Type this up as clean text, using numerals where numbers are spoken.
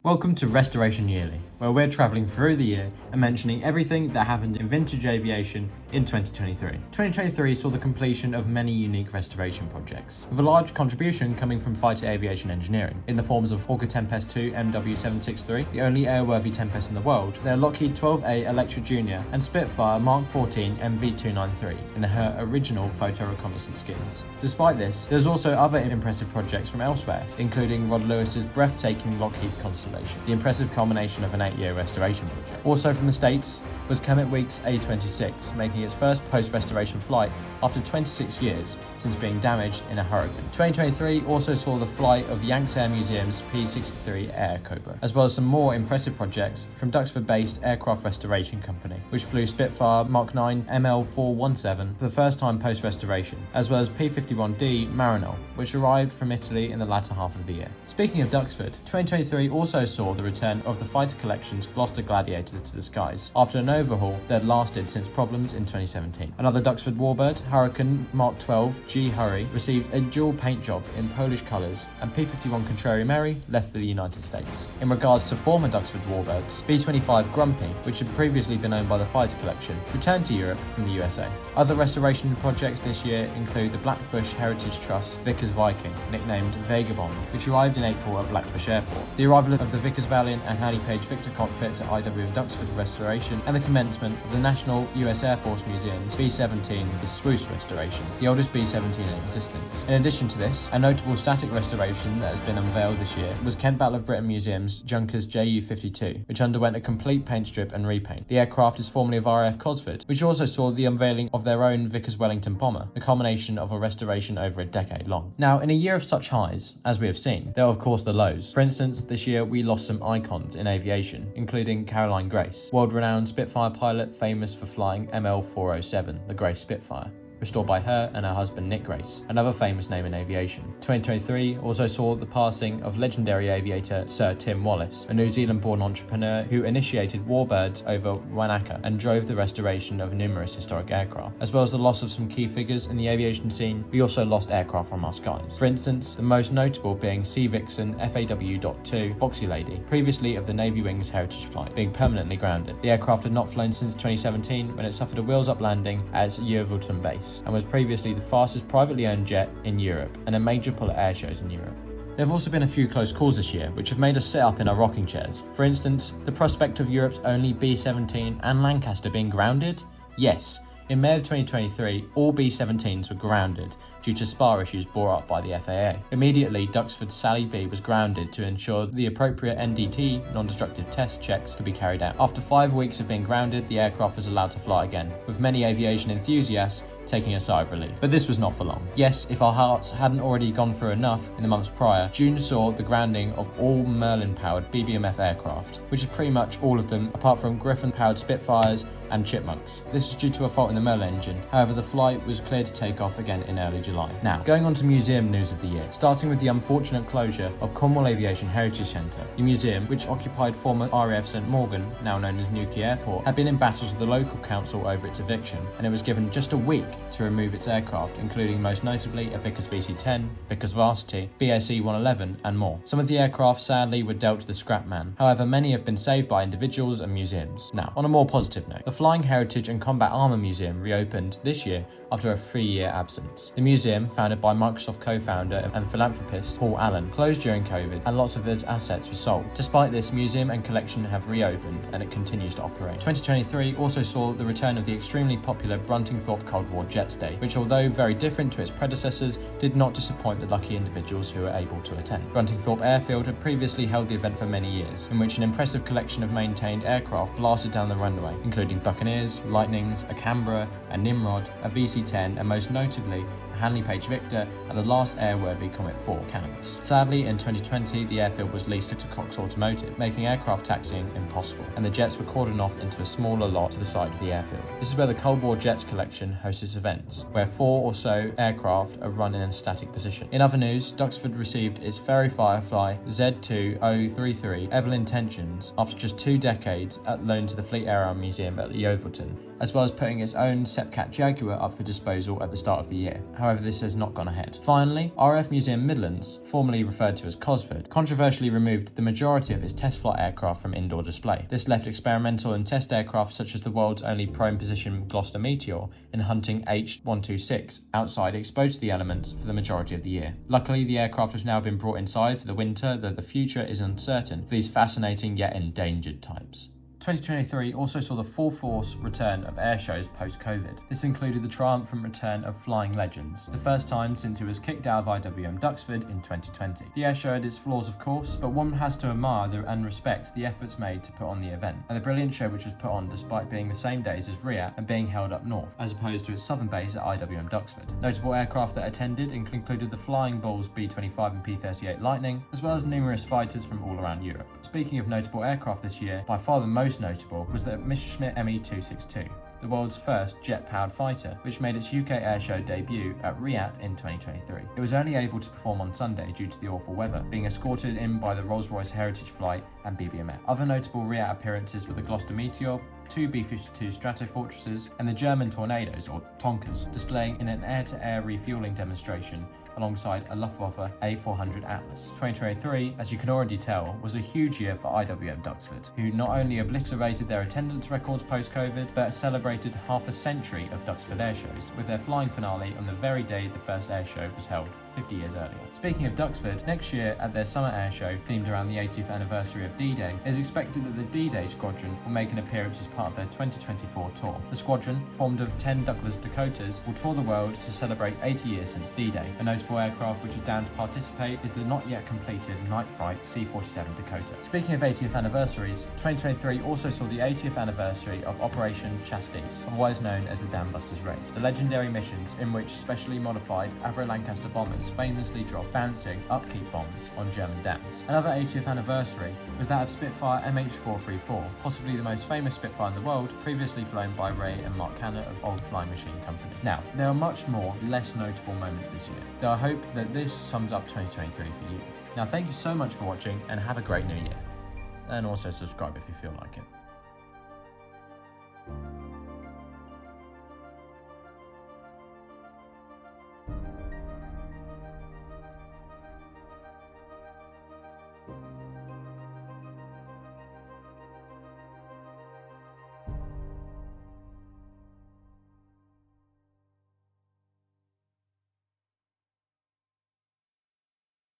Welcome to Restoration Yearly, where we're travelling through the year and mentioning everything that happened in vintage aviation in 2023. 2023 saw the completion of many unique restoration projects, with a large contribution coming from fighter aviation engineering, in the forms of Hawker Tempest 2 MW763, the only airworthy Tempest in the world, their Lockheed 12A Electra Junior, and Spitfire Mark 14 MV293 in her original photo reconnaissance skins. Despite this, there's also other impressive projects from elsewhere, including Rod Lewis's breathtaking Lockheed Constellation, the impressive culmination of an 8-year restoration project. Also from the States was Comet Week's A26, making its first post-restoration flight after 26 years since being damaged in a hurricane. 2023 also saw the flight of Yanks Air Museum's P-63 Air Cobra, as well as some more impressive projects from Duxford-based Aircraft Restoration Company, which flew Spitfire Mark 9 ML417 for the first time post-restoration, as well as P-51D Marinol, which arrived from Italy in the latter half of the year. Speaking of Duxford, 2023 also saw the return of the Fighter Collection's Gloucester Gladiator to the skies, after an overhaul that had lasted since problems in 2017. Another Duxford Warbird, Hurricane Mark 12 G Hurry, received a dual paint job in Polish colours, and P-51 Contrary Mary left for the United States. In regards to former Duxford Warbirds, B-25 Grumpy, which had previously been owned by the Fighter Collection, returned to Europe from the USA. Other restoration projects this year include the Blackbush Heritage Trust Vickers Viking, nicknamed Vagabond, which arrived in April at Blackbush Airport, the arrival of the Vickers Valiant and Halley Page Victor cockpits at IW and Duxford Restoration, and the commencement of the National US Air Force Museum's B-17 The Swoosh Restoration, the oldest B-17 in existence. In addition to this, a notable static restoration that has been unveiled this year was Kent Battle of Britain Museum's Junkers Ju-52, which underwent a complete paint strip and repaint. The aircraft is formerly of RAF Cosford, which also saw the unveiling of their own Vickers Wellington bomber, the culmination of a restoration over a decade long. Now, in a year of such highs, as we have seen, there are of course the lows. For instance, this year we lost some icons in aviation, including Caroline Grace, world-renowned Spitfire pilot famous for flying ML407, the Grace Spitfire, restored by her and her husband Nick Grace, another famous name in aviation. 2023 also saw the passing of legendary aviator Sir Tim Wallace, a New Zealand-born entrepreneur who initiated Warbirds over Wanaka and drove the restoration of numerous historic aircraft. As well as the loss of some key figures in the aviation scene, we also lost aircraft from our skies. For instance, the most notable being Sea Vixen FAW.2 Foxy Lady, previously of the Navy Wings Heritage Flight, being permanently grounded. The aircraft had not flown since 2017 when it suffered a wheels-up landing at its Yeovilton base, and was previously the fastest privately owned jet in Europe and a major pull at air shows in Europe. There have also been a few close calls this year, which have made us sit up in our rocking chairs. For instance, the prospect of Europe's only B-17 and Lancaster being grounded? Yes. In May of 2023, all B-17s were grounded due to spar issues brought up by the FAA. Immediately, Duxford's Sally B was grounded to ensure the appropriate NDT, non-destructive test checks, could be carried out. After 5 weeks of being grounded, the aircraft was allowed to fly again, with many aviation enthusiasts taking a sigh of relief. But this was not for long. Yes, if our hearts hadn't already gone through enough in the months prior, June saw the grounding of all Merlin-powered BBMF aircraft, which is pretty much all of them, apart from Griffon-powered Spitfires and Chipmunks. This was due to a fault in the Merlin engine. However, the flight was cleared to take off again in early July. Now, going on to museum news of the year, starting with the unfortunate closure of Cornwall Aviation Heritage Centre. The museum, which occupied former RAF St Morgan, now known as Newquay Airport, had been in battles with the local council over its eviction, and it was given just a week to remove its aircraft, including most notably a Vickers VC-10, Vickers Varsity, BAC 111, and more. Some of the aircraft sadly were dealt to the scrap man. However, many have been saved by individuals and museums. Now, on a more positive note, the Flying Heritage and Combat Armour Museum reopened this year after a 3-year absence. The museum, founded by Microsoft co-founder and philanthropist Paul Allen, closed during COVID and lots of its assets were sold. Despite this, museum and collection have reopened and it continues to operate. 2023 also saw the return of the extremely popular Bruntingthorpe Cold War Jets Day, which although very different to its predecessors, did not disappoint the lucky individuals who were able to attend. Bruntingthorpe Airfield had previously held the event for many years, in which an impressive collection of maintained aircraft blasted down the runway, including Buccaneers, Lightnings, a Canberra, a Nimrod, a VC-10, and most notably, Halley Page Victor, and the last airworthy Comet 4 Canamus. Sadly, in 2020, the airfield was leased to Cox Automotive, making aircraft taxiing impossible, and the jets were cordoned off into a smaller lot to the side of the airfield. This is where the Cold War Jets collection hosts its events, where 4 or so aircraft are run in a static position. In other news, Duxford received its Fairey Firefly Z2033 Evelyn Tensions after just 2 decades at loan to the Fleet Air Museum at Yeovilton, as well as putting its own Sepcat Jaguar up for disposal at the start of the year. However, However, this has not gone ahead. Finally, RAF Museum Midlands, formerly referred to as Cosford, controversially removed the majority of its test flight aircraft from indoor display. This left experimental and test aircraft such as the world's only prone position Gloucester Meteor and Hunting H126 outside, exposed to the elements for the majority of the year. Luckily, the aircraft has now been brought inside for the winter, though the future is uncertain for these fascinating yet endangered types. 2023 also saw the full force return of air shows post-COVID. This included the triumphant return of Flying Legends, the first time since it was kicked out of IWM Duxford in 2020. The air show had its flaws, of course, but one has to admire and respect the efforts made to put on the event, and the brilliant show which was put on despite being the same days as RIAT and being held up north, as opposed to its southern base at IWM Duxford. Notable aircraft that attended included the Flying Bulls B-25 and P-38 Lightning, as well as numerous fighters from all around Europe. Speaking of notable aircraft this year, by far the most notable was the Messerschmitt Me-262, the world's first jet-powered fighter, which made its UK airshow debut at RIAT in 2023. It was only able to perform on Sunday due to the awful weather, being escorted in by the Rolls-Royce Heritage Flight and BBMF. Other notable RIAT appearances were the Gloucester Meteor, two B-52 Stratofortresses, and the German Tornadoes, or Tonkers, displaying in an air-to-air refueling demonstration alongside a Luftwaffe A400 Atlas. 2023, as you can already tell, was a huge year for IWM Duxford, who not only obliterated their attendance records post-COVID, but celebrated half a century of Duxford airshows, with their flying finale on the very day the first airshow was held 50 years earlier. Speaking of Duxford, next year at their summer airshow, themed around the 80th anniversary of D-Day, it is expected that the D-Day squadron will make an appearance as part of their 2024 tour. The squadron, formed of 10 Douglas Dakotas, will tour the world to celebrate 80 years since D-Day. A notable aircraft which is down to participate is the not yet completed Night Fright C-47 Dakota. Speaking of 80th anniversaries, 2023 also saw the 80th anniversary of Operation Chastise, otherwise known as the Dam Busters Raid, the legendary missions in which specially modified Avro Lancaster bombers famously dropped bouncing upkeep bombs on German dams. Another 80th anniversary was that of Spitfire MH434, possibly the most famous Spitfire in the world, previously flown by Ray and Mark Canner of Old Flying Machine Company. Now, there are much more less notable moments this year, though I hope that this sums up 2023 for you. Now, thank you so much for watching and have a great new year. And also subscribe if you feel like it.